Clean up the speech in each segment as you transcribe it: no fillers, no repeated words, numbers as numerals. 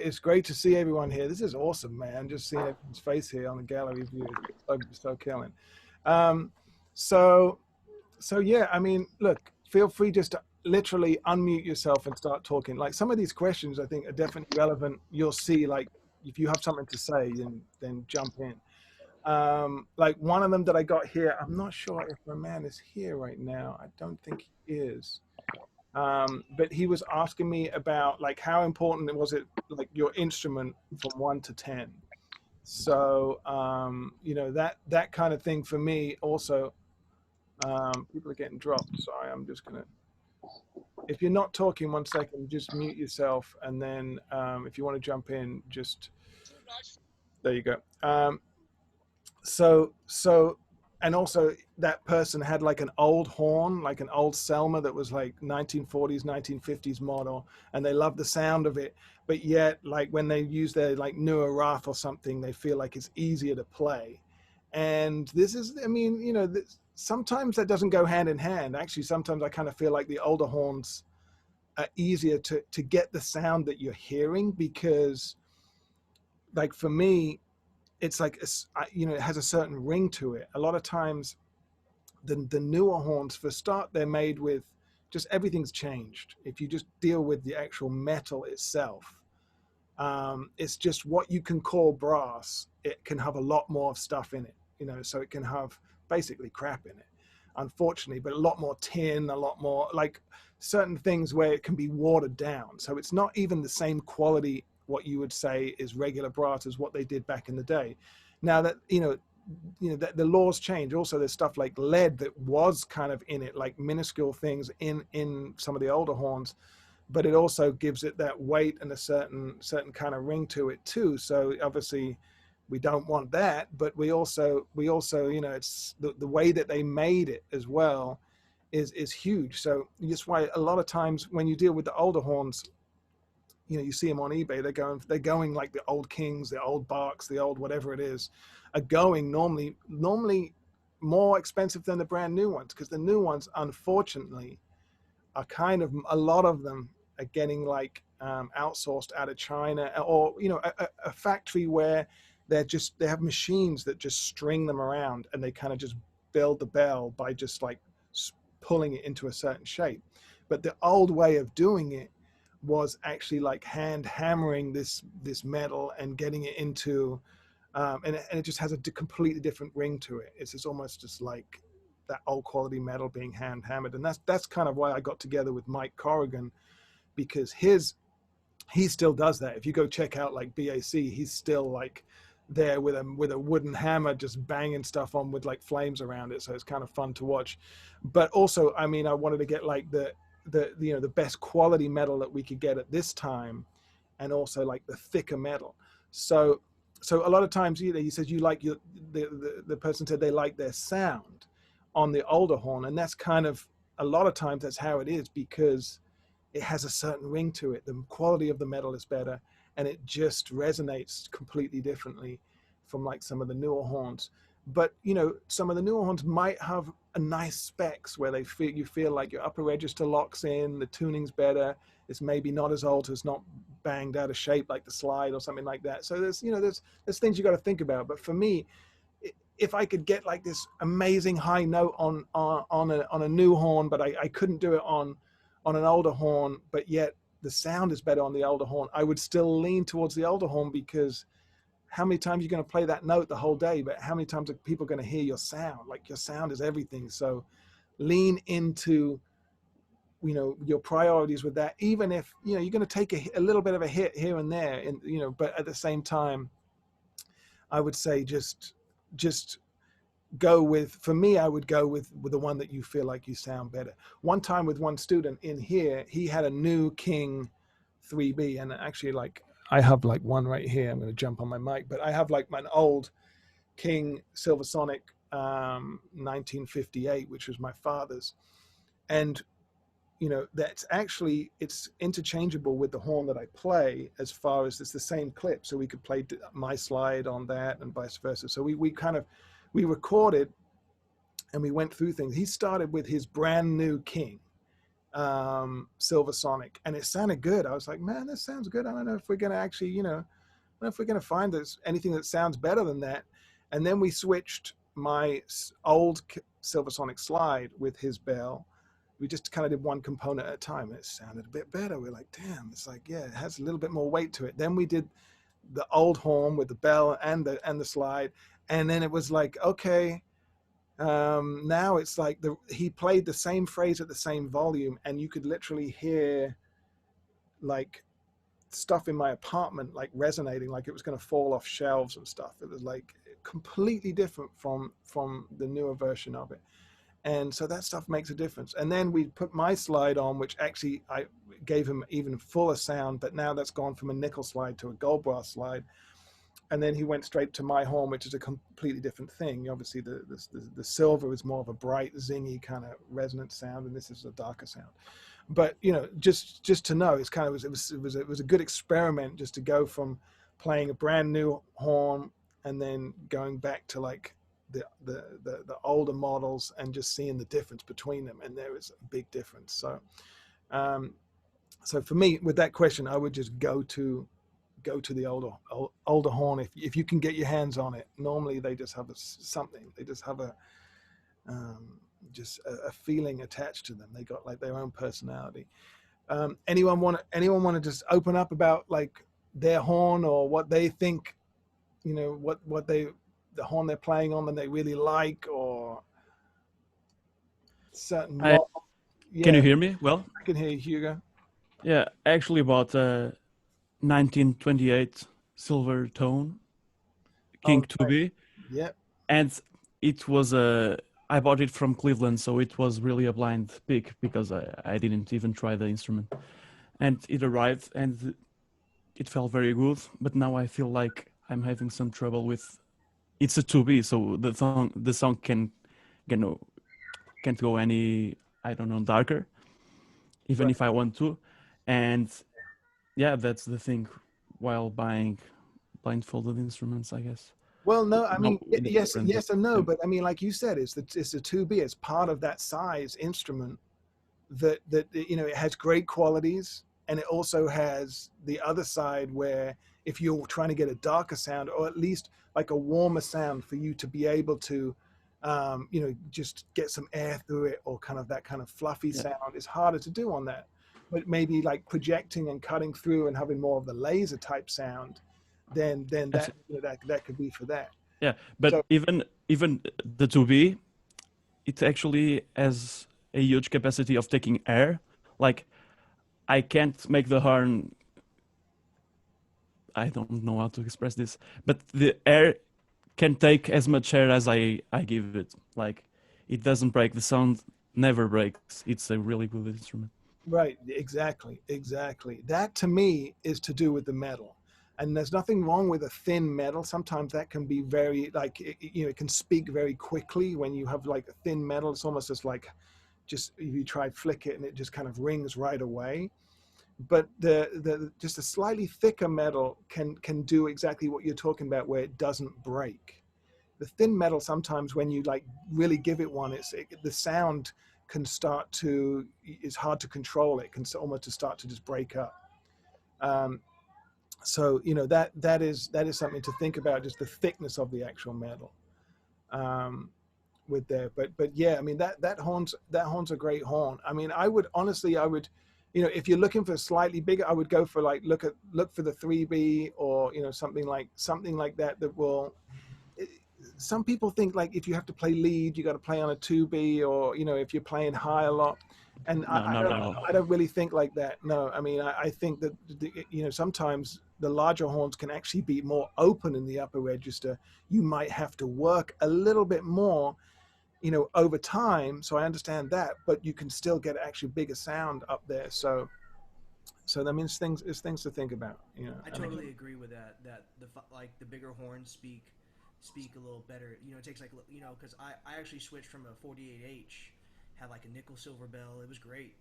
It's great to see everyone here. This is awesome, man. Just seeing everyone's face here on the gallery view. So killing. Um, so, so yeah, I mean, look, feel free just to literally unmute yourself and start talking. Like some of these questions, I think are definitely relevant. You'll see, like, if you have something to say, then jump in. Like one of them that I got here, I'm not sure if my man is here right now. I don't think he is. But he was asking me about like how important was it, like your instrument from 1 to 10. So that kind of thing for me also. People are getting dropped. Sorry, I'm just gonna. If you're not talking, 1 second, just mute yourself, and then if you want to jump in, just there you go. So and also that person had like an old horn, like an old Selma that was like 1940s 1950s model, and they love the sound of it, but yet like when they use their like newer Roth or something, they feel like it's easier to play. And this is, I mean, sometimes that doesn't go hand in hand. Actually, sometimes I kind of feel like the older horns are easier to get the sound that you're hearing, because like for me, it's like it has a certain ring to it. A lot of times, the newer horns, for start, they're made with just everything's changed. If you just deal with the actual metal itself, it's just what you can call brass. It can have a lot more stuff in it, so it can have basically crap in it, unfortunately, but a lot more tin, a lot more like certain things where it can be watered down. So it's not even the same quality, what you would say is regular brass, as what they did back in the day. Now that, that the laws change. Also, there's stuff like lead that was kind of in it, like minuscule things in some of the older horns, but it also gives it that weight and a certain kind of ring to it too. So obviously we don't want that, but we also it's the way that they made it as well is huge. So that's why a lot of times when you deal with the older horns, you see them on eBay, they're going like the old Kings, the old Barks, the old whatever it is, are going normally more expensive than the brand new ones, because the new ones, unfortunately, are kind of, a lot of them are getting like outsourced out of China, or a factory where they have machines that just string them around, and they kind of just build the bell by just like pulling it into a certain shape. But the old way of doing it was actually like hand hammering this metal and getting it into and it just has a completely different ring to it. It's just almost just like that old quality metal being hand hammered. And that's kind of why I got together with Mike Corrigan, because he still does that. If you go check out like BAC, he's still like there with a wooden hammer just banging stuff on with like flames around it. So it's kind of fun to watch. But also, I mean, I wanted to get like the best quality metal that we could get at this time, and also like the thicker metal. So a lot of times, he says you like the person said they like their sound on the older horn, and that's kind of, a lot of times that's how it is, because it has a certain ring to it. The quality of the metal is better, and it just resonates completely differently from like some of the newer horns. But some of the newer horns might have a nice specs where you feel like your upper register locks in, the tuning's better, it's maybe not as old, it's not banged out of shape like the slide or something like that. So there's things you got to think about. But for me, if I could get like this amazing high note on a new horn, but I couldn't do it on an older horn, but yet the sound is better on the older horn, I would still lean towards the older horn, because how many times are you going to play that note the whole day? But how many times are people going to hear your sound? Like, your sound is everything. So lean into, your priorities with that, even if, you're going to take a little bit of a hit here and there, and, but at the same time, I would say just go with, for me, I would go with the one that you feel like you sound better. One time with one student in here, he had a new King 3B, and actually, like, I have like one right here. I'm going to jump on my mic, but I have like an old King Silversonic 1958, which was my father's. And that's actually, it's interchangeable with the horn that I play, as far as it's the same clip, so we could play my slide on that and vice versa. So we recorded, and we went through things. He started with his brand new King, Silver Sonic, and it sounded good. I was like, man, this sounds good. I don't know if we're gonna actually, I don't know if we're gonna find this anything that sounds better than that. And then we switched my old Silver Sonic slide with his bell. We just kind of did one component at a time, and it sounded a bit better. We're like, damn, it's like, yeah, it has a little bit more weight to it. Then we did the old horn with the bell and the slide, and then it was like, okay, now it's like he played the same phrase at the same volume, and you could literally hear like stuff in my apartment like resonating, like it was going to fall off shelves and stuff. It was like completely different from the newer version of it. And so that stuff makes a difference. And then we put my slide on, which actually I gave him even fuller sound, but now that's gone from a nickel slide to a gold brass slide. And then he went straight to my horn, which is a completely different thing. Obviously, the silver is more of a bright, zingy kind of resonant sound, and this is a darker sound. But just to know, it's kind of it was a good experiment just to go from playing a brand new horn and then going back to like the older models and just seeing the difference between them, and there is a big difference. Um, so for me, with that question, I would just go to the older horn if you can get your hands on it. Normally, they just have something. They just have a feeling attached to them. They got like their own personality. Anyone want to just open up about like their horn or what they think, what the horn they're playing on that they really like, or certain I Can you Yeah, hear me? Well, I can hear you, Hugo. yeah, actually about 1928 Silver Tone King Oh, 2B, yeah, and it was a I bought it from Cleveland, so it was really a blind pick because I didn't even try the instrument, and it arrived and it felt very good. But now I feel like I'm having some trouble with. It's a 2B, so the song can no can't go any, I don't know, darker, even right. if I want to, and yeah, that's the thing while buying blindfolded instruments, I guess. Well, no, I No, mean, in a yes, different yes and no, thing. but I mean, like you said, it's a 2B. It's part of that size instrument that it has great qualities, and it also has the other side where if you're trying to get a darker sound, or at least like a warmer sound for you to be able to just get some air through it, or kind of that kind of fluffy Yeah, sound is harder to do on that. But maybe like projecting and cutting through and having more of the laser type sound, then abso- that could be for that. yeah. But So even the 2B, it actually has a huge capacity of taking air. Like I can't make the horn. I don't know how to express this, but the air can take as much air as I give it. Like it doesn't break. The sound never breaks. It's a really good instrument. right, exactly. That to me is to do with the metal. And there's nothing wrong with a thin metal. Sometimes that can be very like it can speak very quickly when you have like a thin metal. It's almost just like just if you try flick it and it just kind of rings right away. But the just a slightly thicker metal can do exactly what you're talking about, where it doesn't break. The thin metal sometimes when you like really give it one, the sound can start to it's hard to control. It can almost to start to just break up. Um, so that is something to think about, just the thickness of the actual metal. With there. But yeah, I mean that horn's a great horn. I mean, I would, if you're looking for slightly bigger, I would go for like look for the 3B, or something like that will. Some people think like if you have to play lead, you got to play on a 2B, or if you're playing high a lot. And I, No, I not don't at all. I don't really think like that. No, I mean I think that sometimes the larger horns can actually be more open in the upper register. You might have to work a little bit more over time. So I understand that, but you can still get actually bigger sound up there. So that means things to think about. I And totally agree with that. That like the bigger horns speak a little better. It takes like because I actually switched from a 48H, had like a nickel silver bell. It was great.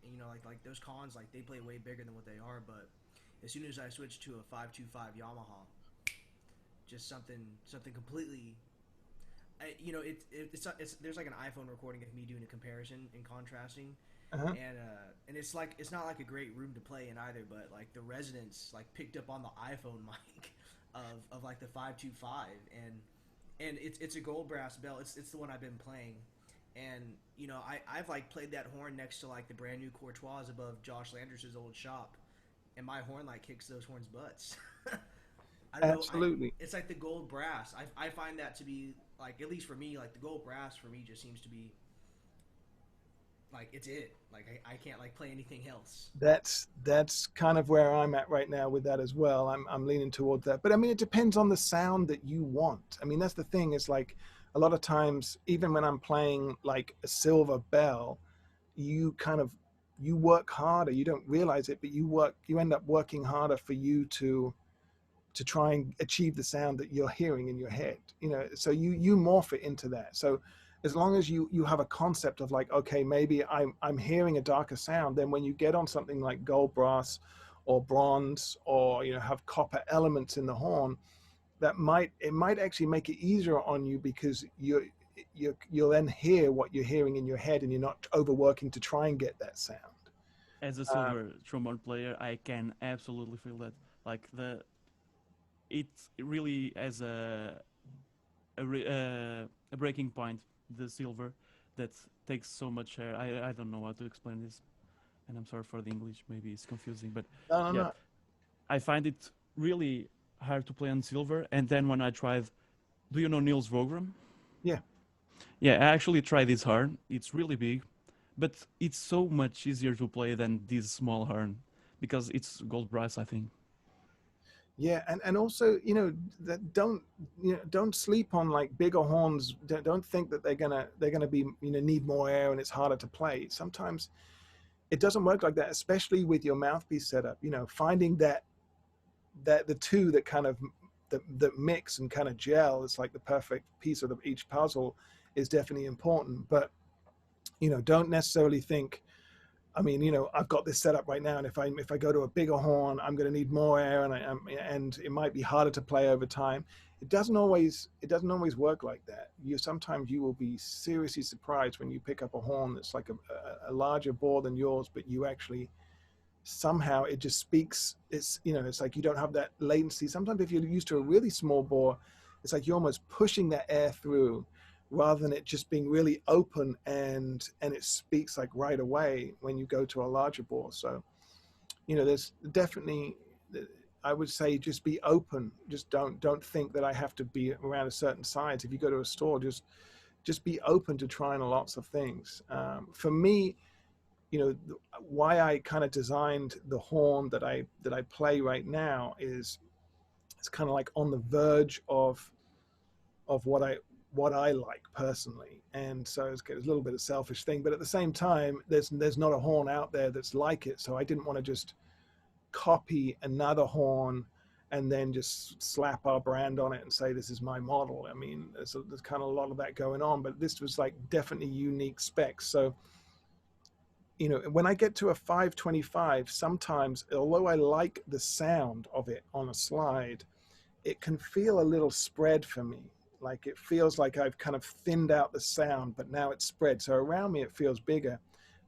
Like those cons, like they play way bigger than what they are. But as soon as I switched to a 525 Yamaha, just something completely. It's there's like an iPhone recording of me doing a comparison and contrasting, Uh-huh. And it's like it's not like a great room to play in either, but like the resonance like picked up on the iPhone mic of like the 525, and it's a gold brass bell. It's the one I've been playing, and you know I've like played that horn next to like the brand new Courtois above Josh Landers's old shop, and my horn like kicks those horns butts. I don't know. Absolutely. It's like the gold brass. I find that to be like, at least for me, like the gold brass for me just seems to be like it's it. Like I can't like play anything else. That's kind of where I'm at right now with that as well. I'm leaning towards that. But I mean, it depends on the sound that you want. I mean, that's the thing, is like a lot of times, even when I'm playing like a silver bell, you kind of you work harder. You don't realize it, but you end up working harder for you to try and achieve the sound that you're hearing in your head, so you morph it into that. So as long as you have a concept of like, okay, maybe I'm hearing a darker sound, then when you get on something like gold brass or bronze, or have copper elements in the horn, it might actually make it easier on you, because you'll then hear what you're hearing in your head, and you're not overworking to try and get that sound. As a uh, silver trombone player, I can absolutely feel that. Like it really has a breaking point, the silver, that takes so much air. I don't know how to explain this, and I'm sorry for the English. Maybe it's confusing, but no, no, yeah, no. I find it really hard to play on silver. And then when I tried, do you know Niels Vogrum? Yeah. Yeah, I actually tried this horn. It's really big, but it's so much easier to play than this small horn because it's gold brass, I think. Yeah, and also, that don't sleep on like bigger horns. Don't think that they're gonna be, need more air and it's harder to play. Sometimes it doesn't work like that, especially with your mouthpiece setup. Finding that the two that kind of that mix and kind of gel is like the perfect piece of each puzzle is definitely important. But don't necessarily think, I mean, I've got this set up right now, and if I go to a bigger horn, I'm going to need more air, and it might be harder to play over time. It doesn't always work like that. Sometimes you will be seriously surprised when you pick up a horn that's like a larger bore than yours, but you actually somehow it just speaks. It's like you don't have that latency. Sometimes if you're used to a really small bore, it's like you're almost pushing that air through, rather than it just being really open, and it speaks like right away when you go to a larger bore. So there's definitely, I would say, just be open. Just don't think that I have to be around a certain size. If you go to a store, just be open to trying lots of things. For me, why I kind of designed the horn that I play right now is it's kind of like on the verge of what I like personally. And so it's a little bit of selfish thing, but at the same time, there's not a horn out there that's like it. So I didn't want to just copy another horn and then just slap our brand on it and say this is my model. I mean, there's kind of a lot of that going on, but this was like definitely unique specs. So when I get to a 525, sometimes, although I like the sound of it on a slide, it can feel a little spread for me. Like it feels like I've kind of thinned out the sound, but now it's spread. So around me, it feels bigger,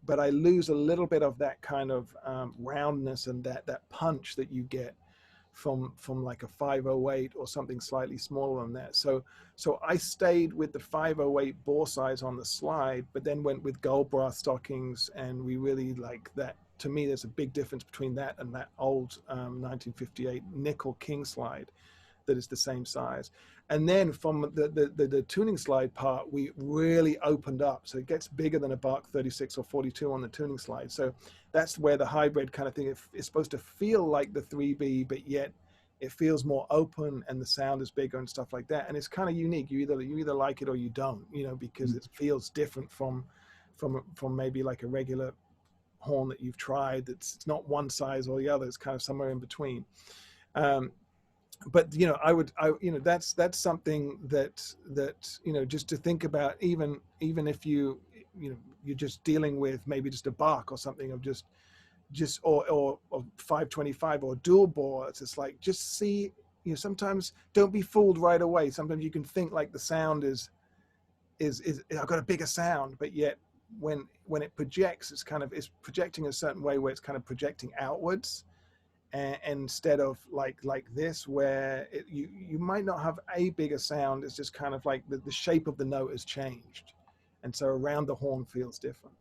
but I lose a little bit of that kind of roundness and that punch that you get from like a 508 or something slightly smaller than that. So I stayed with the 508 bore size on the slide, but then went with gold brass stockings, and we really like that. To me, there's a big difference between that and that old 1958 nickel king slide that is the same size. And then from the tuning slide part, we really opened up. So it gets bigger than a Bach 36 or 42 on the tuning slide. So that's where the hybrid kind of thing is supposed to feel like the 3B, but yet it feels more open and the sound is bigger and stuff like that. And it's kind of unique. You either like it or you don't, because it feels different from maybe like a regular horn that you've tried. It's not one size or the other. It's kind of somewhere in between. But that's something that just to think about, even if you're just dealing with maybe just a Bach or something of just or 525 or dual bore. It's just like, just see, sometimes don't be fooled right away. Sometimes you can think like the sound is I've got a bigger sound, but yet when it projects, it's projecting a certain way where it's kind of projecting outwards, and instead of like this, where you might not have a bigger sound. It's just kind of like the shape of the note has changed, and so around the horn feels different.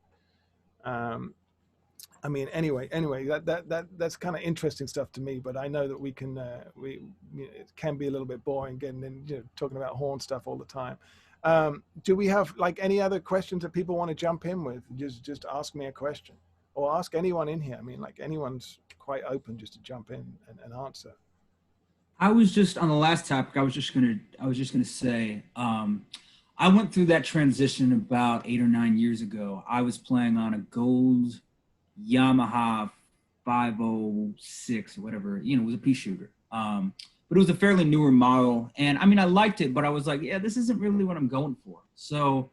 I mean, anyway, that's kind of interesting stuff to me. But I know that we can, it can be a little bit boring getting in, talking about horn stuff all the time. Do we have like any other questions that people want to jump in with? Just ask me a question, or ask anyone in here. I mean, like anyone's quite open just to jump in and answer. I was just on the last topic. I was just gonna say, I went through that transition about 8 or 9 years ago. I was playing on a gold Yamaha 506 or whatever, it was a pea shooter. But it was a fairly newer model. And I mean, I liked it, but I was like, yeah, this isn't really what I'm going for. So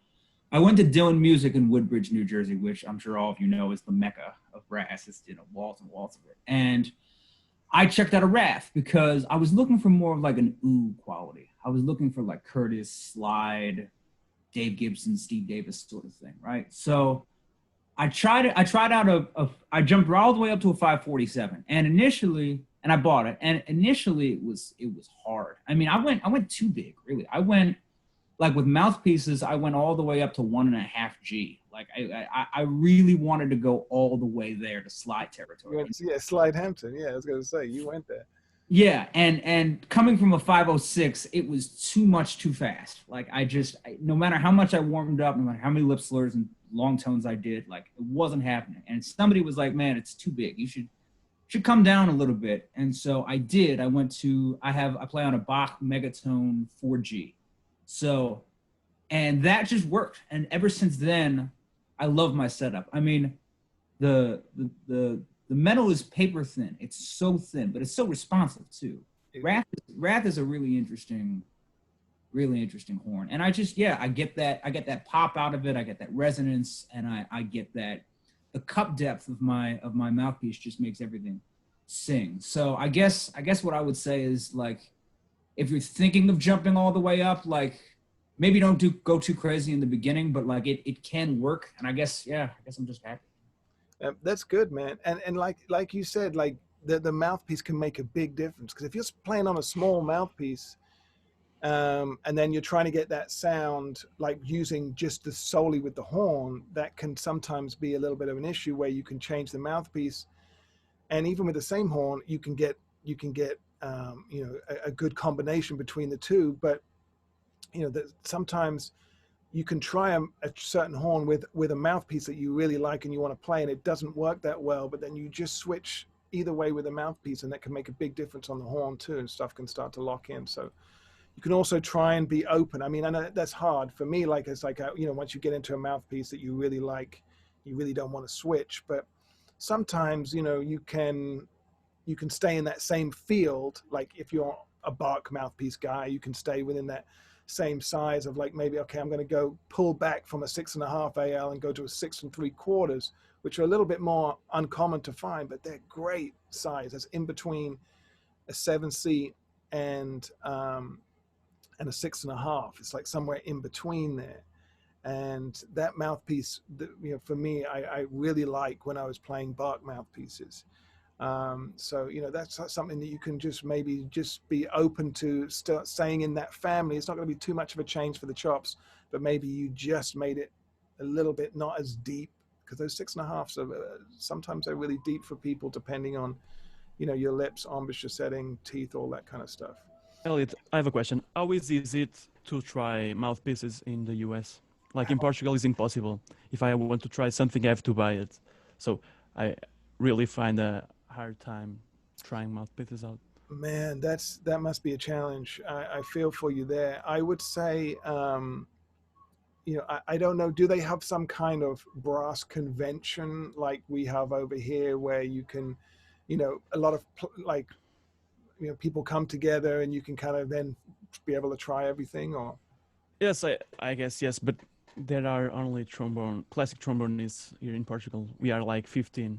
I went to Dylan Music in Woodbridge, New Jersey, which I'm sure all of you know is the mecca of brass. It's, walls and walls of it. And I checked out a Wrath because I was looking for more of like an ooh quality. I was looking for like Curtis, Slide, Dave Gibson, Steve Davis sort of thing, right? So I tried out I jumped all the way up to a 547, and I bought it. And initially it was hard. I mean, I went too big, really. I went like with mouthpieces, I went all the way up to 1.5 G. Like I really wanted to go all the way there to Slide territory. Yeah, Slide Hampton. Yeah, I was gonna say you went there. Yeah, and coming from a 506, it was too much too fast. Like no matter how much I warmed up, no matter how many lip slurs and long tones I did, like it wasn't happening. And somebody was like, "Man, it's too big. You should come down a little bit." And so I did. I play on a Bach Megatone 4G. So, and that just worked. And ever since then, I love my setup. I mean, the metal is paper thin. It's so thin, but it's so responsive too. Wrath is a really interesting horn. And I get that pop out of it. I get that resonance, and I get that the cup depth of my mouthpiece just makes everything sing. So I guess what I would say is, like, if you're thinking of jumping all the way up, like, maybe don't go too crazy in the beginning, but like it can work. And I guess I'm just happy. That's good, man. And like you said, like the mouthpiece can make a big difference, because if you're playing on a small mouthpiece, and then you're trying to get that sound like using just solely with the horn, that can sometimes be a little bit of an issue, where you can change the mouthpiece, and even with the same horn, you can get a good combination between the two. But that sometimes you can try a certain horn with a mouthpiece that you really like and you want to play, and it doesn't work that well, but then you just switch either way with a mouthpiece, and that can make a big difference on the horn too, and stuff can start to lock in. So you can also try and be open. I mean, I know that's hard for me. Like, it's like, once you get into a mouthpiece that you really like, you really don't want to switch. But sometimes, you can stay in that same field. Like if you're a Bach mouthpiece guy, you can stay within that same size of, like, maybe, okay, I'm going to go pull back from a 6.5 AL and go to a 6 3/4, which are a little bit more uncommon to find, but they're great size. That's in between a 7C and a 6.5. It's like somewhere in between there. And that mouthpiece, for me, I really like when I was playing Bach mouthpieces. So that's something that you can maybe be open to start saying in that family. It's not going to be too much of a change for the chops, but maybe you just made it a little bit not as deep, because those 6.5s are sometimes they're really deep for people, depending on your lips, embouchure setting, teeth, all that kind of stuff. Elliot, I have a question. How easy is it to try mouthpieces in the US? Like in Portugal, it's impossible. If I want to try something, I have to buy it. So I really find a hard time trying mouthpieces out. Man, that must be a challenge. I feel for you there. I would say, I don't know. Do they have some kind of brass convention like we have over here, where you can, a lot of people come together and you can kind of then be able to try everything? Or yes, I guess yes, but there are only classic trombones here in Portugal. We are like 15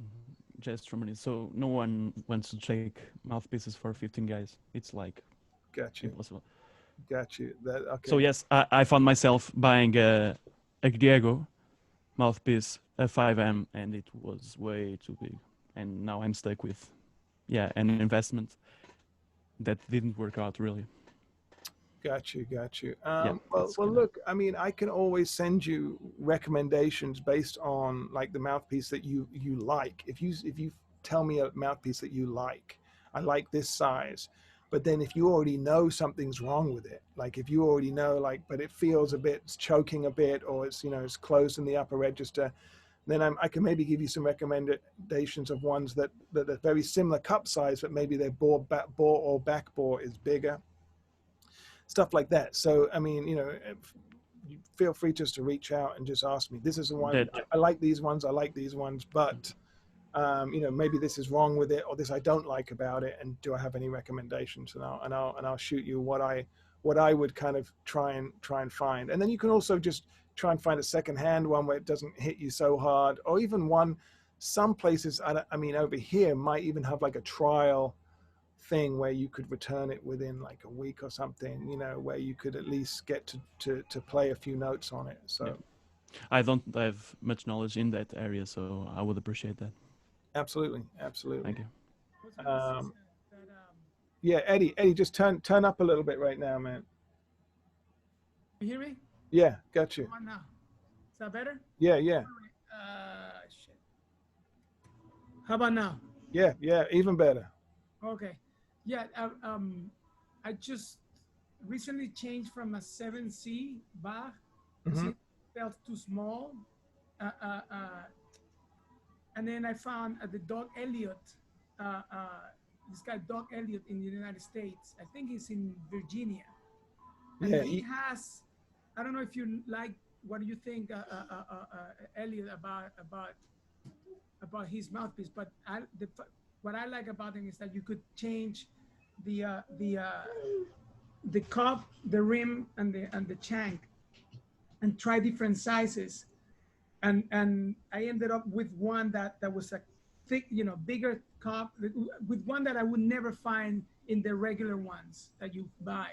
jazz trombonists, so no one wants to take mouthpieces for 15 guys. It's like impossible. Got you. Okay. So yes, I found myself buying a Griego mouthpiece, a 5M, and it was way too big. And now I'm stuck with, an investment that didn't work out really. Got you. Yeah, Well, it's kinda- look, I mean, I can always send you recommendations based on like the mouthpiece that you like. If you tell me a mouthpiece that you like, I like this size. But then if you already know something's wrong with it, like if you already know, like, but it feels a bit, it's choking a bit, or it's, it's closed in the upper register, then I can maybe give you some recommendations of ones that are very similar cup size, but maybe their bore or back bore is bigger. Stuff like that. So, I mean, you feel free just to reach out and just ask me. This is the one I like. These ones I like these ones, but maybe this is wrong with it, or this I don't like about it. And do I have any recommendations? And I'll shoot you what I would kind of try and find. And then you can also just try and find a secondhand one where it doesn't hit you so hard, or even one. Some places, I mean, over here might even have like a trial thing where you could return it within like a week or something, where you could at least get to play a few notes on it. So I don't have much knowledge in that area, so I would appreciate that. absolutely. Thank you. Yeah, Eddie, just turn up a little bit right now, man. You hear me? Yeah, got you. Come on now. Is that better? Yeah. Shit. How about now? Yeah, even better. Okay. Yeah. I just recently changed from a 7C Bach. Mhm. It felt too small. And then I found the Doug Elliott. This guy Doug Elliott in the United States. I think he's in Virginia. And Yeah, he has. I don't know if you like. What do you think, Elliott, about his mouthpiece? But what I like about him is that you could change the cup, the rim, and the shank, and try different sizes. And I ended up with one that was a thick, bigger cup, with one that I would never find in the regular ones that you buy,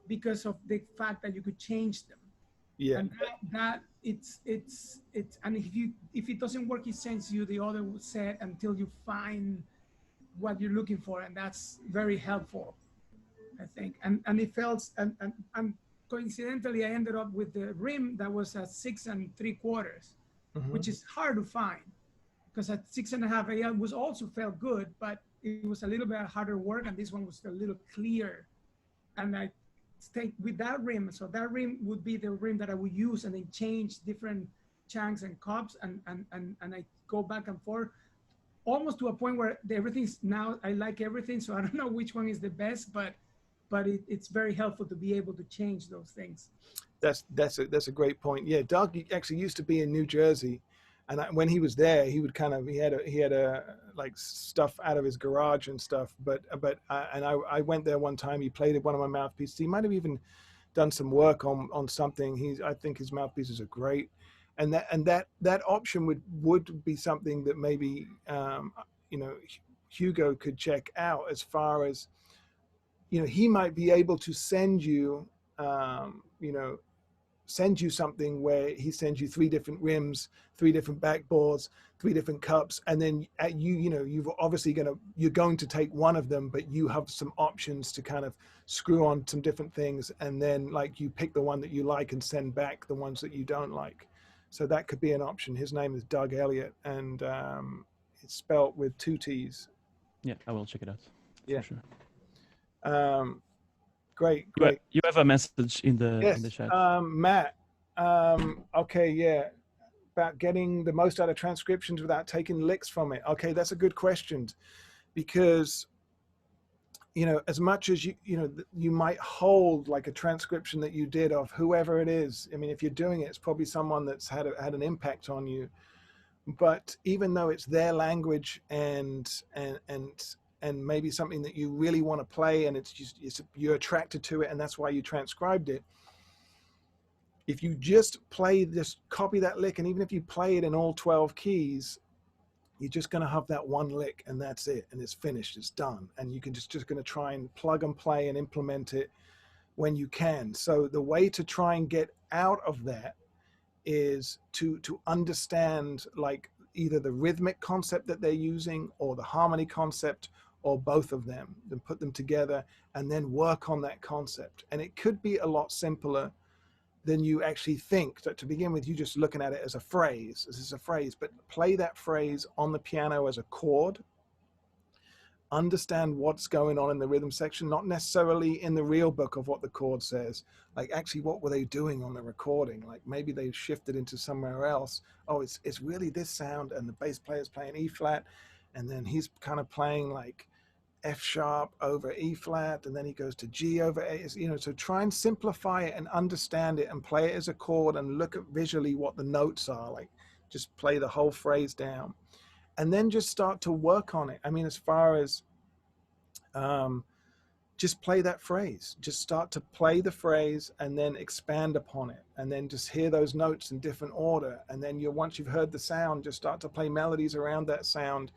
because of the fact that you could change them. yeah. And that it's and if it doesn't work, it sends you the other set until you find what you're looking for, and that's very helpful, I think. And it felt and coincidentally I ended up with the rim that was at 6 3/4, Mhm. which is hard to find, because at 6.5 it was also felt good, but it was a little bit harder work, and this one was a little clearer. And I stay with that rim. So that rim would be the rim that I would use, and then change different chunks and cups, and I go back and forth almost to a point where everything's now, I like everything. So I don't know which one is the best, but it's very helpful to be able to change those things. That's a great point. Yeah, Doug actually used to be in New Jersey, and when he was there, he would he had a like stuff out of his garage and stuff. But I went there one time. He played one of my mouthpieces. He might have even done some work on something. I think his mouthpieces are great, and that option would be something that maybe Hugo could check out, as far as he might be able to send you something where he sends you 3 different rims, 3 different backboards, 3 different cups, and then you've obviously you're going to take one of them, but you have some options to kind of screw on some different things, and then like you pick the one that you like and send back the ones that you don't like. So that could be an option. His name is Doug Elliott, and it's spelled with 2 T's. Yeah, I will check it out. Yeah. For sure. Great. You have a message in the chat. Matt. Okay, yeah. About getting the most out of transcriptions without taking licks from it. Okay, that's a good question, because as much as you might hold like a transcription that you did of whoever it is. I mean, if you're doing it, it's probably someone that's had an impact on you. But even though it's their language and maybe something that you really want to play, and you're attracted to it, and that's why you transcribed it. If you just copy that lick, and even if you play it in all 12 keys, you're just going to have that one lick, and that's it, and it's finished, it's done, and you can just going to try and plug and play and implement it when you can. So the way to try and get out of that is to understand like either the rhythmic concept that they're using or the harmony concept or both of them, and put them together and then work on that concept. And it could be a lot simpler than you actually think. That to begin with, you just looking at it as a phrase. This is a phrase, but play that phrase on the piano as a chord. Understand what's going on in the rhythm section, not necessarily in the real book of what the chord says. Like actually, what were they doing on the recording? Like maybe they shifted into somewhere else. Oh, it's really this sound, and the bass player's playing E flat, and then he's kind of playing like F sharp over E flat, and then he goes to G over A. You know, so try and simplify it and understand it and play it as a chord and look at visually what the notes are. Like just play the whole phrase down. And then just start to work on it. I mean, as far as just play that phrase. Just start to play the phrase and then expand upon it. And then just hear those notes in different order. And then once you've heard the sound, just start to play melodies around that sound.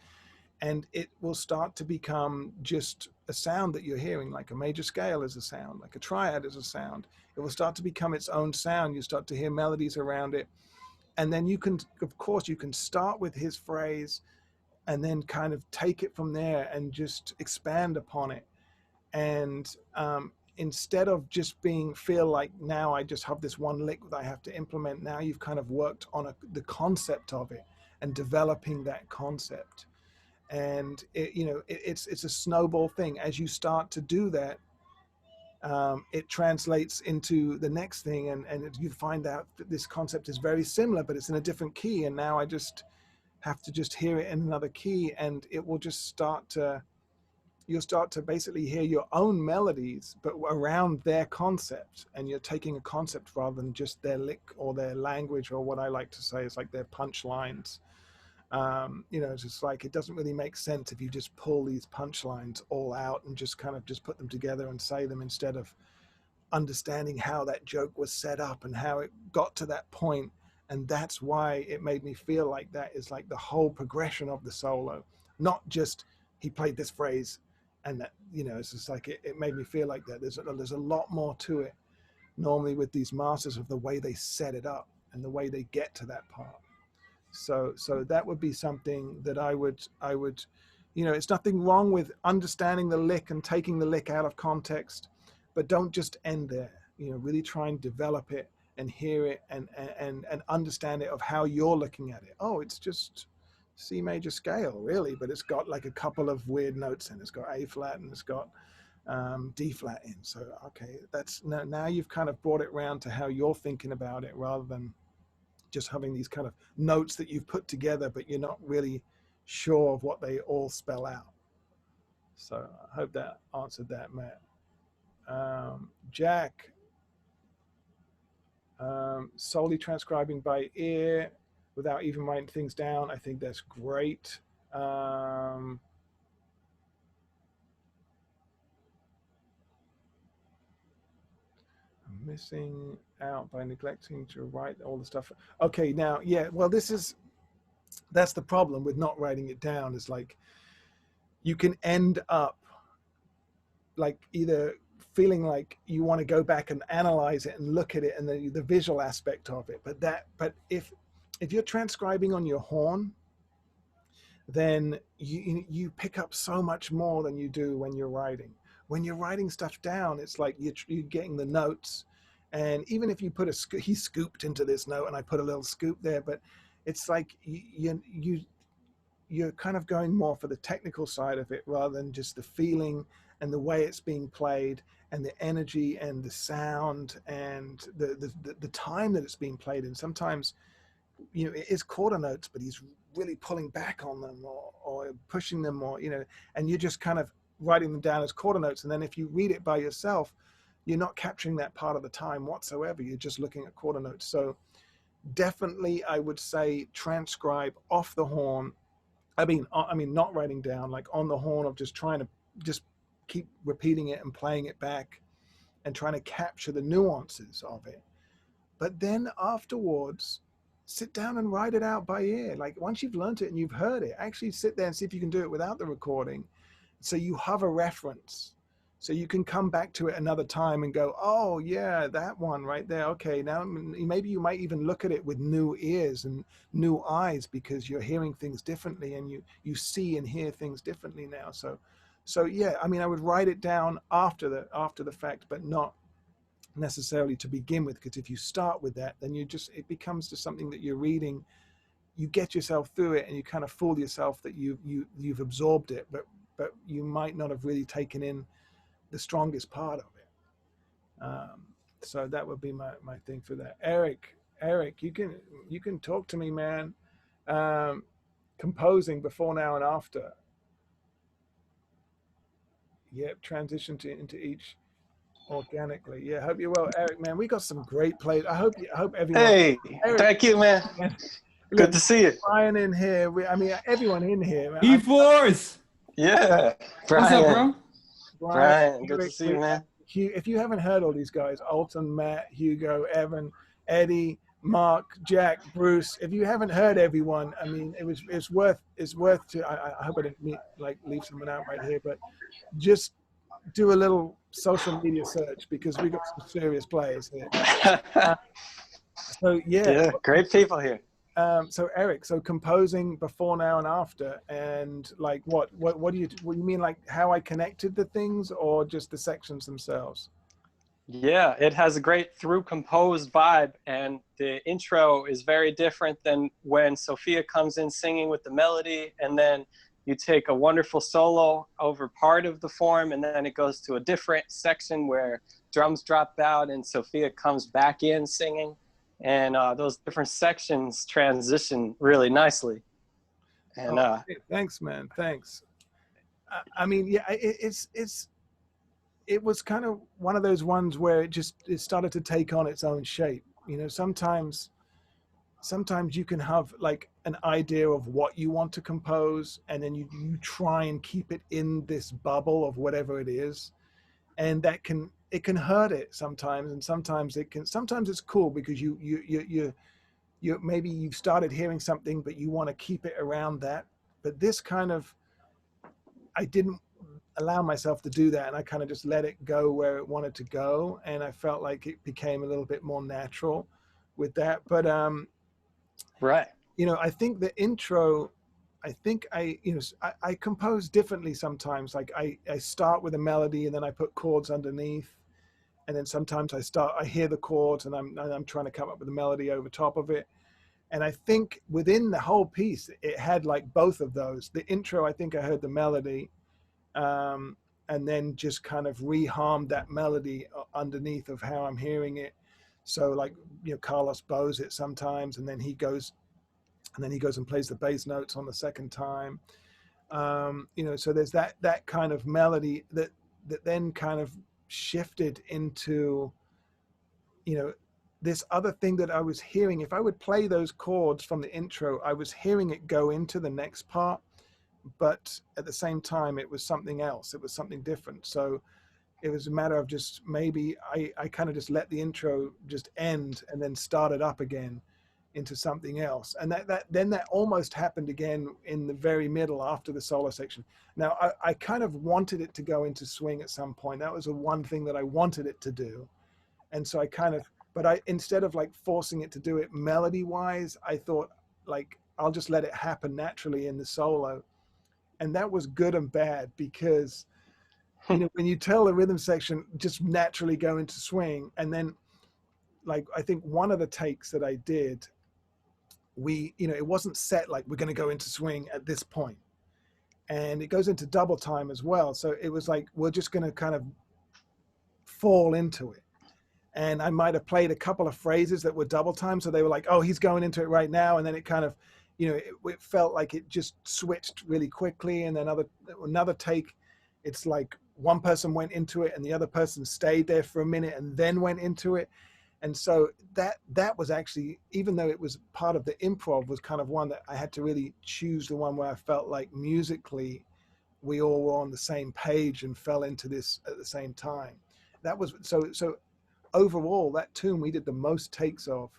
And it will start to become just a sound that you're hearing, like a major scale is a sound, like a triad is a sound. It will start to become its own sound. You start to hear melodies around it. And then you can, of course, you can start with his phrase and then kind of take it from there and just expand upon it. And instead of just feel like now I just have this one lick that I have to implement, now you've kind of worked on the concept of it and developing that concept. And it's a snowball thing. As you start to do that, it translates into the next thing, and you find out that this concept is very similar, but it's in a different key. And now I just have to just hear it in another key, and it will just you'll start to basically hear your own melodies, but around their concept. And you're taking a concept rather than just their lick or their language, or what I like to say is like their punchlines. It's just like, it doesn't really make sense if you just pull these punchlines all out and just kind of just put them together and say them, instead of understanding how that joke was set up and how it got to that point. And that's why it made me feel like that is like the whole progression of the solo, not just he played this phrase and that, it's just like it made me feel like that. There's a lot more to it normally with these masters, of the way they set it up and the way they get to that part. So that would be something that I would, it's nothing wrong with understanding the lick and taking the lick out of context, but don't just end there. Really try and develop it and hear it and understand it of how you're looking at it. Oh, it's just C major scale, really, but it's got like a couple of weird notes in. It's got A flat and it's got D flat in. So, okay, that's now you've kind of brought it around to how you're thinking about it, rather than just having these kind of notes that you've put together, but you're not really sure of what they all spell out. So I hope that answered that, Matt. Jack, solely transcribing by ear without even writing things down. I think that's great. I'm missing out by neglecting to write all the stuff. Okay, now, yeah, well, that's the problem with not writing it down, is like you can end up like either feeling like you want to go back and analyze it and look at it and the visual aspect of it, but if you're transcribing on your horn, then you pick up so much more than you do when you're writing. When you're writing stuff down, it's like you're getting the notes. And even if you put he scooped into this note and I put a little scoop there, but it's like you're kind of going more for the technical side of it rather than just the feeling and the way it's being played and the energy and the sound and the time that it's being played in. Sometimes, it is quarter notes, but he's really pulling back on them or pushing them, or, and you're just kind of writing them down as quarter notes. And then if you read it by yourself, you're not capturing that part of the time whatsoever. You're just looking at quarter notes. So definitely I would say transcribe off the horn. I mean, not writing down, like on the horn, of just trying to just keep repeating it and playing it back and trying to capture the nuances of it. But then afterwards, sit down and write it out by ear. Like once you've learned it and you've heard it, actually sit there and see if you can do it without the recording. So you have a reference. So you can come back to it another time and go, oh yeah, that one right there. Okay, now maybe you might even look at it with new ears and new eyes because you're hearing things differently and you see and hear things differently now. So yeah, I mean, I would write it down after the fact, but not necessarily to begin with, because if you start with that, then it becomes just something that you're reading. You get yourself through it and you kind of fool yourself that you've absorbed it, but you might not have really taken in the strongest part of it. So that would be my thing for that. Eric, you can talk to me, man. Composing before, now, and after. Yep, transition into each organically. Yeah, hope you're well, Eric, man. We got some great plays. I hope everyone. Hey, Eric, thank you, man. Good to see you. Brian in here. I mean, everyone in here. Man. E-Force! Yeah, Brian. What's up, bro? Brian, good to see you, man. If you haven't heard all these guys, Alton, Matt, Hugo, Evan, Eddie, Mark, Jack, Bruce, if you haven't heard everyone, I mean, it's worth to. I hope I didn't leave someone out right here, but just do a little social media search because we got some serious players here. So yeah, great people here. So Eric, so composing before, now, and after, and like what do you mean, like how I connected the things, or just the sections themselves? Yeah, it has a great through composed vibe, and the intro is very different than when Sophia comes in singing with the melody, and then you take a wonderful solo over part of the form, and then it goes to a different section where drums drop out and Sophia comes back in singing. And those different sections transition really nicely. And thanks, man. Thanks. I mean, yeah, it was kind of one of those ones where it started to take on its own shape. You know, sometimes you can have like an idea of what you want to compose, and then you try and keep it in this bubble of whatever it is, and it can hurt it sometimes, and sometimes it's cool because you maybe you've started hearing something but you want to keep it around that. But this kind of, I didn't allow myself to do that, and I kind of just let it go where it wanted to go, and I felt like it became a little bit more natural with that. But right, you know, I think the intro, I compose differently sometimes. Like I start with a melody and then I put chords underneath, and then sometimes I hear the chords and I'm trying to come up with a melody over top of it. And I think within the whole piece, it had like both of those. The intro, I think I heard the melody, and then just kind of reharmed that melody underneath of how I'm hearing it. So like, you know, Carlos bows it sometimes, and then he goes and plays the bass notes on the second time. You know, so there's that kind of melody that then kind of shifted into, you know, this other thing that I was hearing. If I would play those chords from the intro, I was hearing it go into the next part, but at the same time, it was something else. It was something different. So it was a matter of just maybe I kind of just let the intro just end and then start it up again into something else. And that almost happened again in the very middle after the solo section. Now I kind of wanted it to go into swing at some point. That was the one thing that I wanted it to do. And so but instead of like forcing it to do it melody wise, I thought like, I'll just let it happen naturally in the solo. And that was good and bad, because you know, when you tell the rhythm section just naturally go into swing, and then like, I think one of the takes that I did, you know, it wasn't set like we're going to go into swing at this point, and it goes into double time as well. So it was like, we're just going to kind of fall into it. And I might have played a couple of phrases that were double time. So they were like, oh, he's going into it right now. And then it kind of, you know, it felt like it just switched really quickly. And then another take, it's like one person went into it and the other person stayed there for a minute and then went into it. And so that was actually, even though it was part of the improv, was kind of one that I had to really choose the one where I felt like musically we all were on the same page and fell into this at the same time. That was, so overall, that tune we did the most takes of.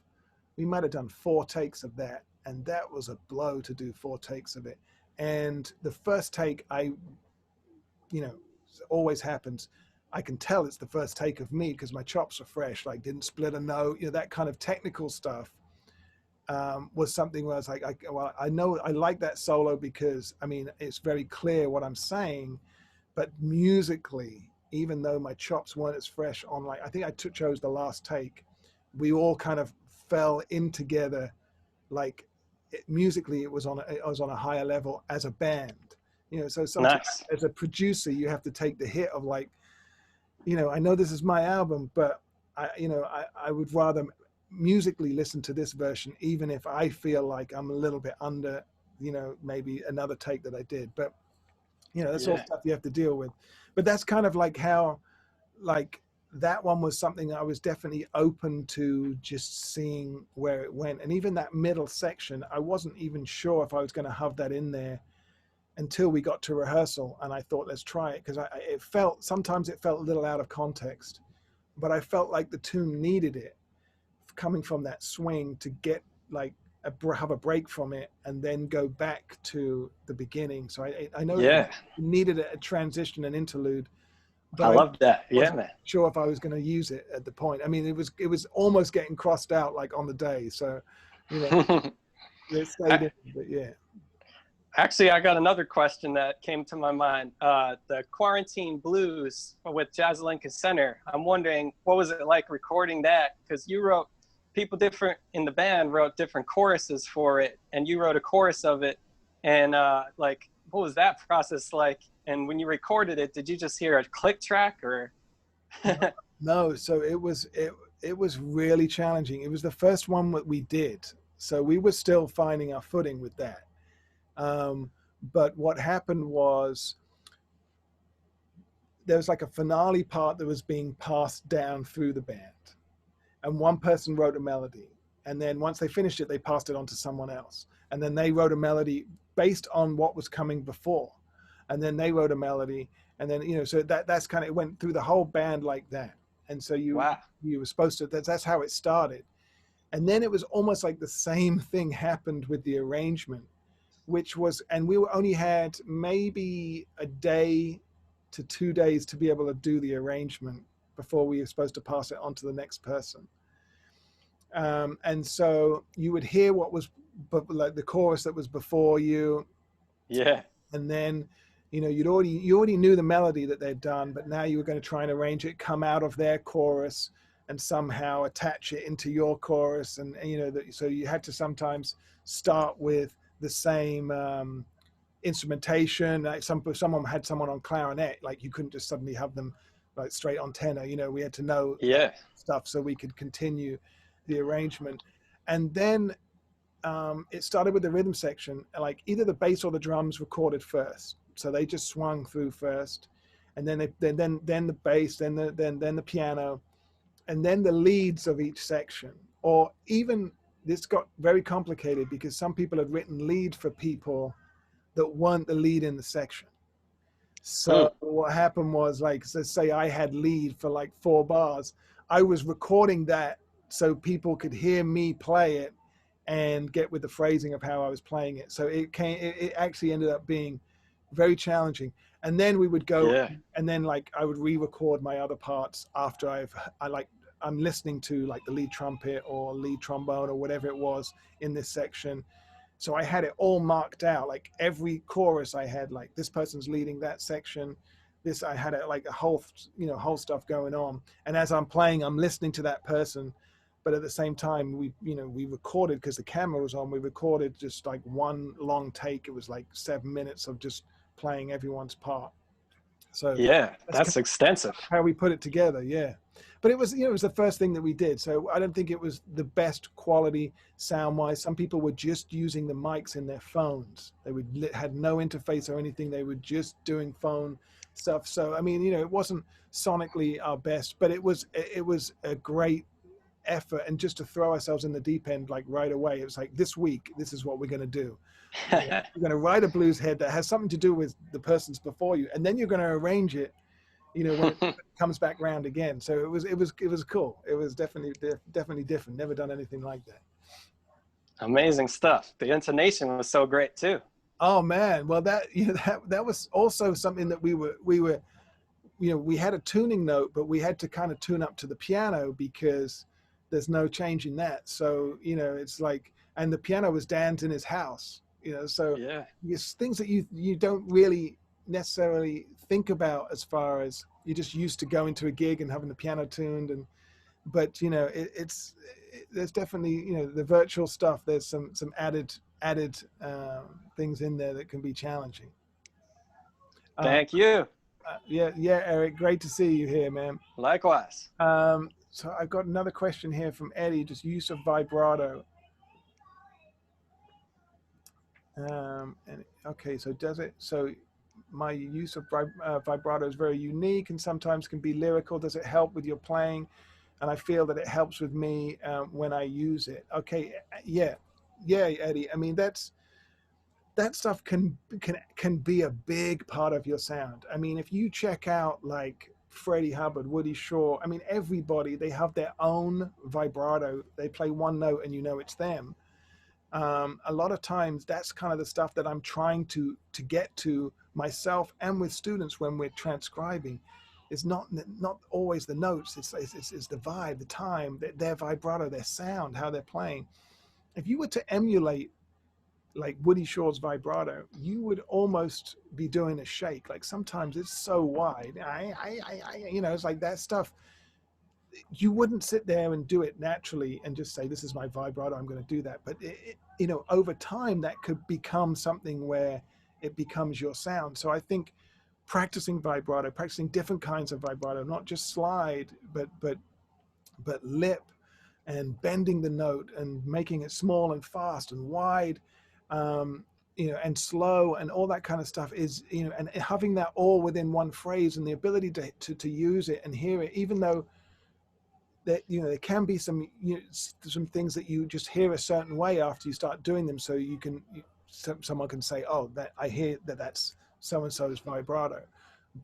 We might have done 4 takes of that, and that was a blow to do 4 takes of it. And the first take, you know, always happens, I can tell it's the first take of me because my chops are fresh, like didn't split a note, you know, that kind of technical stuff was something where I was like, well, I know I like that solo because, I mean, it's very clear what I'm saying, but musically, even though my chops weren't as fresh on, like, I think I chose the last take, we all kind of fell in together, like musically it was on a higher level as a band, you know. So sometimes Nice. as a producer, you have to take the hit of like, you know, I know this is my album, but I would rather musically listen to this version, even if I feel like I'm a little bit under, you know, maybe another take that I did. But, you know, that's all stuff you have to deal with. But that's kind of like how, like, that one was something I was definitely open to just seeing where it went. And even that middle section, I wasn't even sure if I was going to have that in there until we got to rehearsal. And I thought, let's try it, because sometimes it felt a little out of context, but I felt like the tune needed it, coming from that swing, to get like have a break from it and then go back to the beginning. So I know it needed a transition, an interlude, but I love that. Yeah, wasn't man. sure if I was going to use it at the point. I mean, it was almost getting crossed out like on the day. So, you know, it stayed in, but yeah. Actually, I got another question that came to my mind. The Quarantine Blues with Jazz Lincoln Center. I'm wondering, what was it like recording that? Because you wrote, people different in the band wrote different choruses for it, and you wrote a chorus of it. And like, what was that process like? And when you recorded it, did you just hear a click track or? No, so it was really challenging. It was the first one that we did, so we were still finding our footing with that. But what happened was there was like a finale part that was being passed down through the band, and one person wrote a melody, and then once they finished it, they passed it on to someone else, and then they wrote a melody based on what was coming before, and then they wrote a melody, and then, you know, so that's kind of, it went through the whole band like that. And so you were supposed to, that's how it started. And then it was almost like the same thing happened with the arrangement, which was, and we only had maybe a day to 2 days to be able to do the arrangement before we were supposed to pass it on to the next person. And so you would hear what was like the chorus that was before you. Yeah. And then, you know, you already knew the melody that they'd done, but now you were going to try and arrange it, come out of their chorus and somehow attach it into your chorus. And you know, so you had to sometimes start with the same instrumentation. Like someone had someone on clarinet, like you couldn't just suddenly have them like straight on tenor. You know, we had to know stuff so we could continue the arrangement. And then it started with the rhythm section, like either the bass or the drums recorded first, so they just swung through first, and then then the bass, then the piano, and then the leads of each section. Or even this got very complicated because some people had written lead for people that weren't the lead in the section. So what happened was, like, so say I had lead for like 4 bars, I was recording that so people could hear me play it and get with the phrasing of how I was playing it. So it actually ended up being very challenging. And then we would go, and then like I would re-record my other parts after I'm listening to like the lead trumpet or lead trombone or whatever it was in this section. So I had it all marked out, like every chorus I had, like this person's leading that section. This, I had it like a whole stuff going on. And as I'm playing, I'm listening to that person. But at the same time, we recorded, because the camera was on, we recorded just like one long take. It was like 7 minutes of just playing everyone's part. So yeah, that's extensive. How we put it together, yeah. But it was, it was the first thing that we did. So I don't think it was the best quality sound-wise. Some people were just using the mics in their phones. They had no interface or anything. They were just doing phone stuff. So, I mean, it wasn't sonically our best, but it was a great effort. And just to throw ourselves in the deep end, like right away, it was like, this week, this is what we're going to do. You're going to write a blues head that has something to do with the persons before you, and then you're going to arrange it, when it comes back round again. So it was cool. It was definitely different. Never done anything like that. Amazing stuff. The intonation was so great too. Oh man, well that was also something that we were you know, we had a tuning note, but we had to kind of tune up to the piano because there's no change in that. So, you know, it's like, and the piano was Dan's in his house, you know, so Yeah. it's things that you don't really necessarily think about as far as you're just used to going to a gig and having the piano tuned. And, but, you know, there's definitely, you know, the virtual stuff, there's some added things in there that can be challenging. Thank you. Yeah, Eric, great to see you here, man. Likewise. So I've got another question here from Eddie, just use of vibrato. And okay, so so my use of vibrato is very unique and sometimes can be lyrical. Does it help with your playing? And I feel that it helps with me when I use it. Okay, yeah, Eddie. I mean, that stuff can be a big part of your sound. I mean, if you check out like Freddie Hubbard, Woody Shaw, I mean, everybody, they have their own vibrato. They play one note and you know it's them. A lot of times that's kind of the stuff that I'm trying to get to myself and with students when we're transcribing. It's not always the notes, it's the vibe, the time, their vibrato, their sound, how they're playing. If you were to emulate like Woody Shaw's vibrato, you would almost be doing a shake. Like sometimes it's so wide. You know, it's like that stuff. You wouldn't sit there and do it naturally and just say, this is my vibrato, I'm going to do that. But you know, over time that could become something where it becomes your sound. So I think practicing vibrato, practicing different kinds of vibrato, not just slide, but lip, and bending the note and making it small and fast and wide, you know, and slow and all that kind of stuff is, you know, and having that all within one phrase and the ability to use it and hear it, even though that, you know, there can be some, you know, some things that you just hear a certain way after you start doing them. So you can, someone can say, oh, that I hear that's so-and-so's vibrato.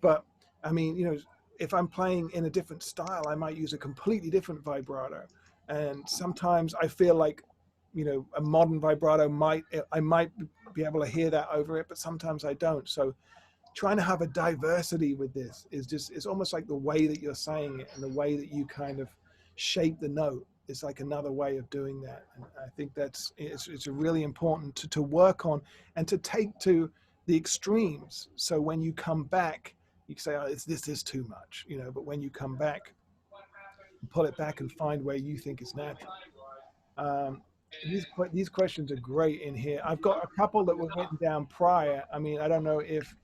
But I mean, you know, if I'm playing in a different style, I might use a completely different vibrato. And sometimes I feel like, you know, a modern vibrato I might be able to hear that over it, but sometimes I don't. So trying to have a diversity with this is just, it's almost like the way that you're saying it and the way that you kind of shape the note is like another way of doing that. And I think it's really important to work on and to take to the extremes. So when you come back, you can say, oh, this is too much, you know, but when you come back, pull it back and find where you think it's natural. These questions are great in here. I've got a couple that were written down prior. I mean, I don't know if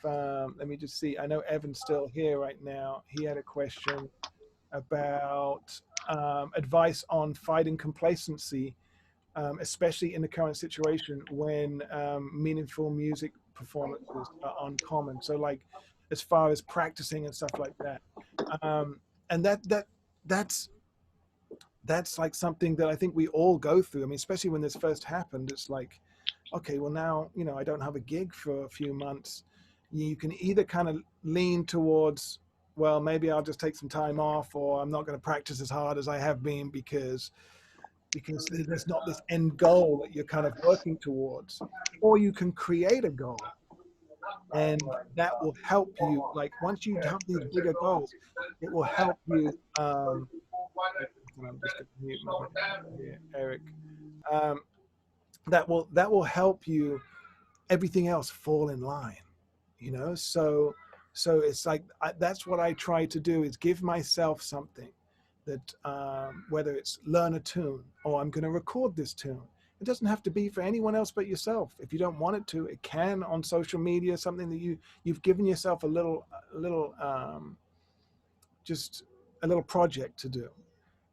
let me just see. I know Evan's still here right now. He had a question about advice on fighting complacency, especially in the current situation when meaningful music performances are uncommon. So like as far as practicing and stuff like that. And that's like something that I think we all go through. I mean, especially when this first happened, it's like, okay, well now, you know, I don't have a gig for a few months. You can either kind of lean towards, well, maybe I'll just take some time off, or I'm not going to practice as hard as I have been because there's not this end goal that you're kind of working towards. Or you can create a goal, and that will help you. Like once you have these bigger goals, it will help you. I'm just going to mute my here, Eric. That will help you. Everything else fall in line, you know. So it's like that's what I try to do, is give myself something that whether it's learn a tune or I'm going to record this tune. It doesn't have to be for anyone else but yourself. If you don't want it to, it can on social media, something that you've given yourself a little just a little project to do.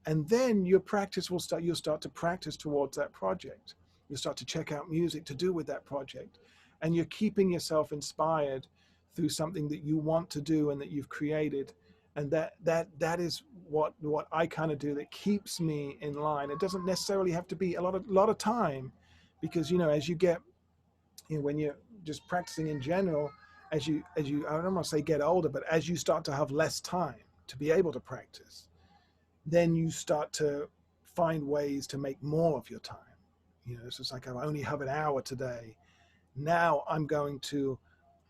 And then your practice you'll start to practice towards that project. You'll start to check out music to do with that project. And you're keeping yourself inspired through something that you want to do and that you've created. And that is what I kind of do that keeps me in line. It doesn't necessarily have to be a lot of time, because, you know, as you get, you know, when you're just practicing in general, as you I don't want to say get older, but as you start to have less time to be able to practice, then you start to find ways to make more of your time. You know, so it's like, I only have an hour today. Now I'm going to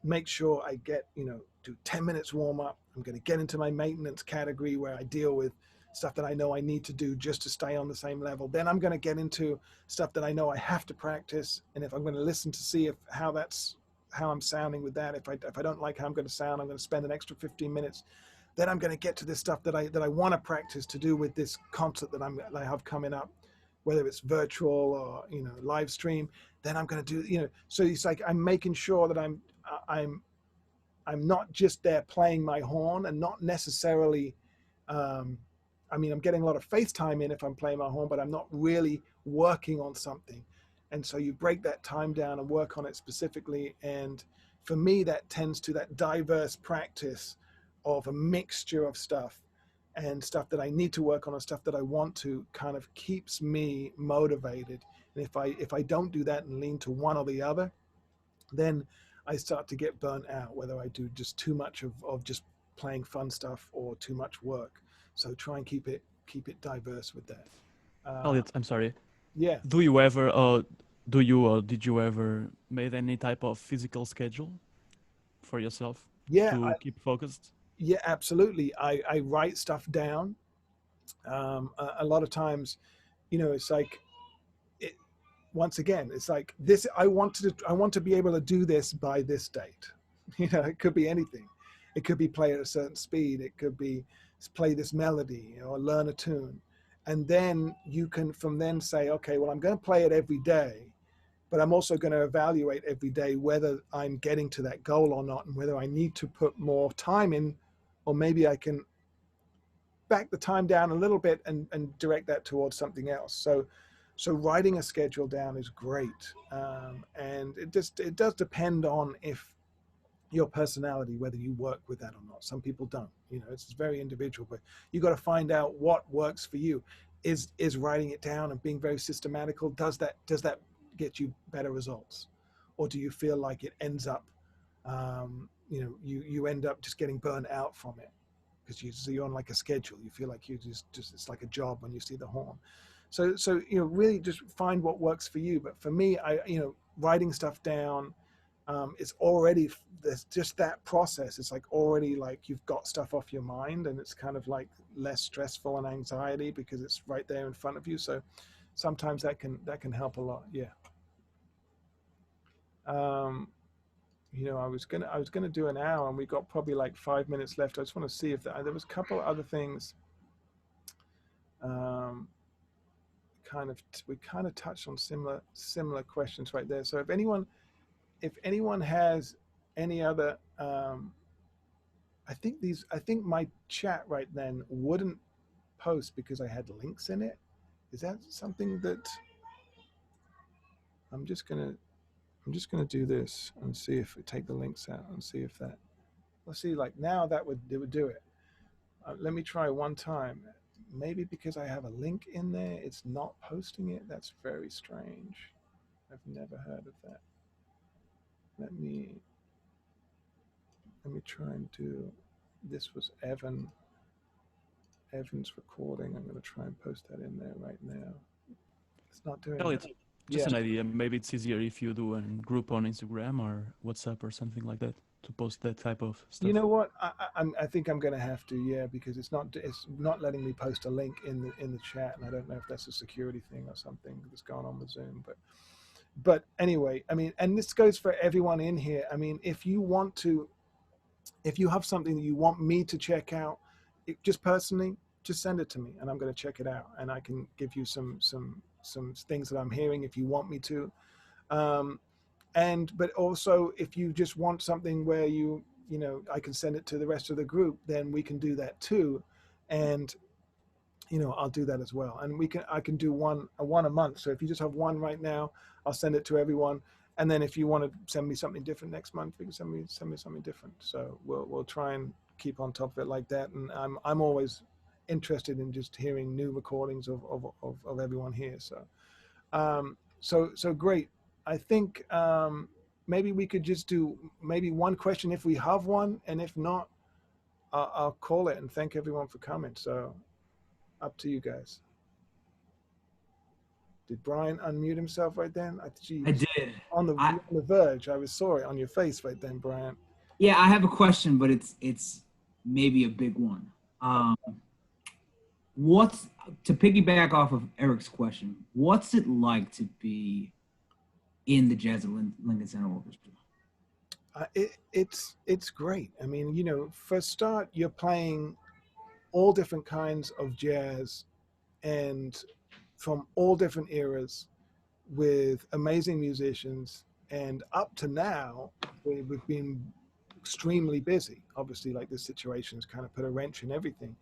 make sure I get, you know, do 10 minutes warm up. I'm going to get into my maintenance category where I deal with stuff that I know I need to do just to stay on the same level. Then I'm going to get into stuff that I know I have to practice. And if I'm going to listen to see if how I'm sounding with that, if I don't like how I'm going to sound, I'm going to spend an extra 15 minutes. Then I'm going to get to this stuff that I want to practice to do with this concert that I have coming up, whether it's virtual or, you know, live stream. Then I'm going to do, you know, so it's like I'm making sure that I'm not just there playing my horn and not necessarily, I mean, I'm getting a lot of face time in if I'm playing my horn, but I'm not really working on something. And so you break that time down and work on it specifically. And for me, that tends to that diverse practice of a mixture of stuff and stuff that I need to work on and stuff that I want to kind of keeps me motivated. And if I don't do that and lean to one or the other, then I start to get burnt out, whether I do just too much of just playing fun stuff or too much work. So try and keep it diverse with that. Elliot, I'm sorry. Yeah. Do you ever, did you ever made any type of physical schedule for yourself to keep focused? Yeah, absolutely. I write stuff down. A lot of times, you know, it's like, once again, it's like this, I want to be able to do this by this date. You know, it could be anything. It could be play at a certain speed. It could be play this melody, or learn a tune. And then you can from then say, okay, well, I'm going to play it every day, but I'm also going to evaluate every day whether I'm getting to that goal or not, and whether I need to put more time in, or maybe I can back the time down a little bit and direct that towards something else. So writing a schedule down is great. And it does depend on if your personality, whether you work with that or not. Some people don't, you know, it's very individual, but you got to find out what works for you. Is writing it down and being very systematical, does that get you better results? Or do you feel like it ends up, you know, you end up just getting burned out from it because you're on like a schedule. You feel like you just it's like a job when you see the horn. So you know, really just find what works for you. But for me, you know, writing stuff down, it's already, there's just that process. It's like already like you've got stuff off your mind, and it's kind of like less stressful and anxiety because it's right there in front of you. So sometimes that can help a lot. Yeah. You know, I was gonna do an hour, and we got probably like 5 minutes left. I just want to see if there was a couple of other things. We kind of touched on similar questions right there. So if anyone has any other, I think my chat right then wouldn't post because I had links in it. Is that something that I'm just gonna do this and see if we take the links out and see if that, let's see, like now it would do it. Let me try one time. Maybe because I have a link in there, it's not posting it. That's very strange. I've never heard of that. Let me try and do, this was Evan's recording. I'm going to try and post that in there right now. It's not doing Elliot, it. just an idea. Maybe it's easier if you do a group on Instagram or WhatsApp or something like that to post that type of stuff. You know what? I think I'm going to have to, yeah, because it's not letting me post a link in the chat, and I don't know if that's a security thing or something that's going on with Zoom. But anyway, I mean, and this goes for everyone in here. I mean, if you have something that you want me to check out, just personally, just send it to me, and I'm going to check it out, and I can give you some things that I'm hearing if you want me to. But also if you just want something where you know, I can send it to the rest of the group, then we can do that too. And, you know, I'll do that as well. And I can do one a month. So if you just have one right now, I'll send it to everyone. And then if you want to send me something different next month, you can send me something different. So we'll try and keep on top of it like that. And I'm always interested in just hearing new recordings of everyone here. So great. I think maybe we could just do maybe one question if we have one, and if not, I'll call it and thank everyone for coming. So up to you guys. Did Brian unmute himself right then? I did. On the verge. I saw it on your face right then, Brian. Yeah, I have a question, but it's maybe a big one. Um, what's to piggyback off of Eric's question? What's it like to be in the Jazz at Lincoln Center Orchestra? It's great. I mean, you know, for a start, you're playing all different kinds of jazz and from all different eras with amazing musicians. And up to now, we've been extremely busy. Obviously, like this situation has kind of put a wrench in everything.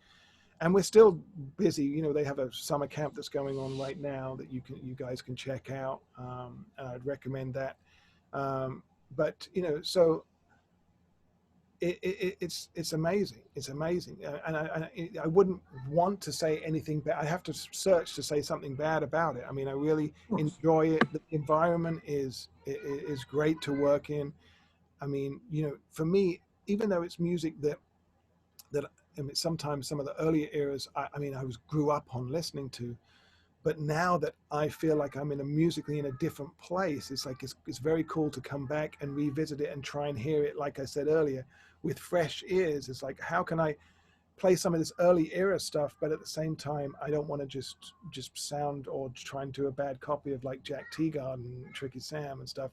And we're still busy. You know, they have a summer camp that's going on right now that you guys can check out. And I'd recommend that. But you know, so it's amazing. It's amazing, and I wouldn't want to say anything bad. I have to search to say something bad about it. I mean, I really enjoy it. The environment is great to work in. I mean, you know, for me, even though it's music that I mean, sometimes some of the earlier eras, I mean, I grew up on listening to, but now that I feel like I'm musically in a different place, it's like it's very cool to come back and revisit it and try and hear it, like I said earlier, with fresh ears. It's like, how can I play some of this early era stuff, but at the same time, I don't want to just sound or try and do a bad copy of like Jack Teagarden, Tricky Sam and stuff.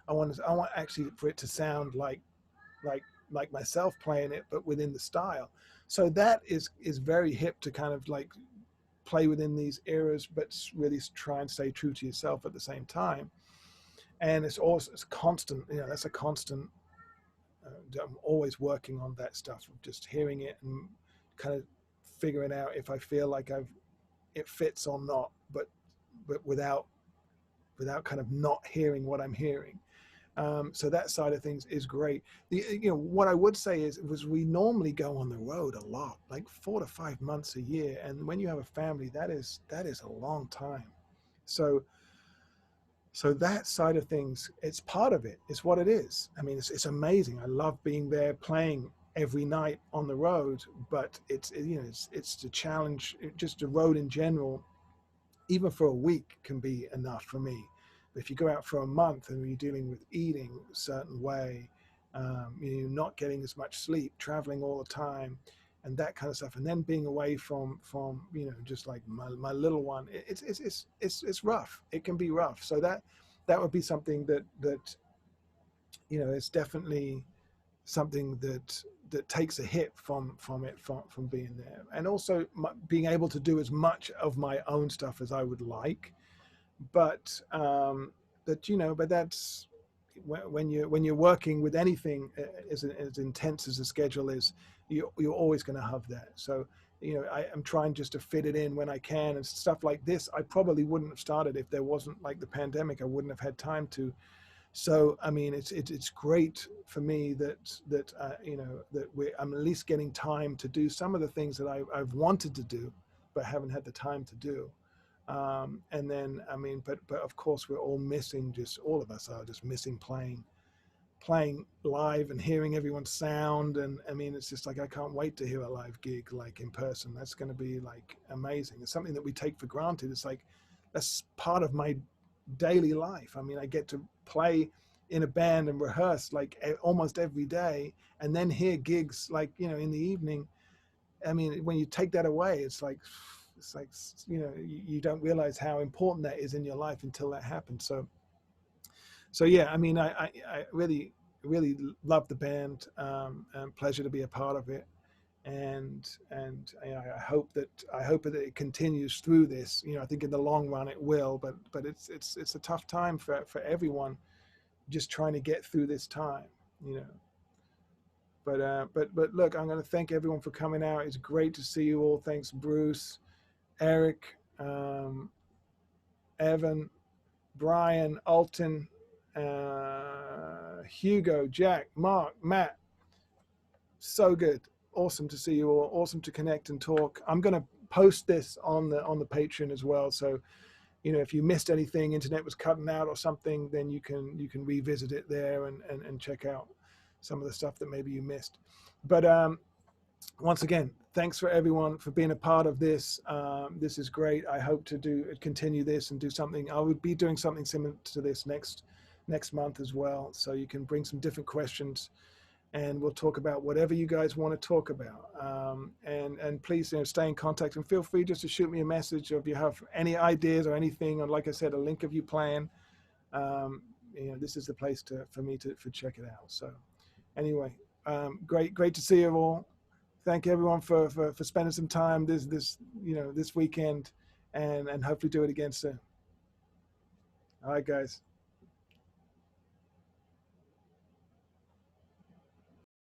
I want actually for it to sound like myself playing it, but within the style. So that is very hip to kind of like play within these eras, but really try and stay true to yourself at the same time. And it's constant. You know, that's a constant. I'm always working on that stuff of just hearing it and kind of figuring out if I feel like it fits or not, but without kind of not hearing what I'm hearing. So that side of things is great. You know, what I would say is we normally go on the road a lot, like 4 to 5 months a year. And when you have a family, that is a long time. So that side of things, it's part of it. It's what it is. I mean, it's amazing. I love being there playing every night on the road, but it's the challenge. Just the road in general, even for a week, can be enough for me. But if you go out for a month and you're dealing with eating a certain way, you're not getting as much sleep, traveling all the time, and that kind of stuff, and then being away from you know, just like my little one, it's rough. It can be rough. So that would be something that you know, it's definitely something that takes a hit from being there, and also being able to do as much of my own stuff as I would like. But that, you know, but that's when you're working with anything as intense as the schedule is, you're always going to have that. So you know, I'm trying just to fit it in when I can, and stuff like this I probably wouldn't have started if there wasn't like the pandemic. I wouldn't have had time to. So I mean, it's great for me that you know, that I'm at least getting time to do some of the things that I've wanted to do but haven't had the time to do. And then, I mean, but of course we're all missing, just all of us are just missing playing live and hearing everyone's sound. And I mean, it's just like, I can't wait to hear a live gig, like in person. That's going to be like amazing. It's something that we take for granted. It's like, that's part of my daily life. I mean, I get to play in a band and rehearse like almost every day, and then hear gigs like, you know, in the evening. I mean, when you take that away, it's like, you know, you don't realize how important that is in your life until that happens. So yeah, I mean, I really love the band, and pleasure to be a part of it, and you know, I hope that it continues through this. You know, I think in the long run it will, but it's a tough time for everyone, just trying to get through this time, you know. But look, I'm going to thank everyone for coming out. It's great to see you all. Thanks, Bruce, Eric, Evan, Brian, Alton, Hugo, Jack, Mark, Matt. So good. Awesome to see you all. Awesome to connect and talk. I'm going to post this on the Patreon as well. So, you know, if you missed anything, internet was cutting out or something, then you can revisit it there and check out some of the stuff that maybe you missed. But once again, thanks for everyone for being a part of this. This is great. I hope to continue this and do something. I would be doing something similar to this next month as well. So you can bring some different questions and we'll talk about whatever you guys want to talk about. And please, stay in contact, and feel free just to shoot me a message if you have any ideas or anything, or like I said, a link if you plan. This is the place for me to check it out. So anyway, great to see you all. Thank everyone for spending some time this weekend, and hopefully do it again soon. All right, guys.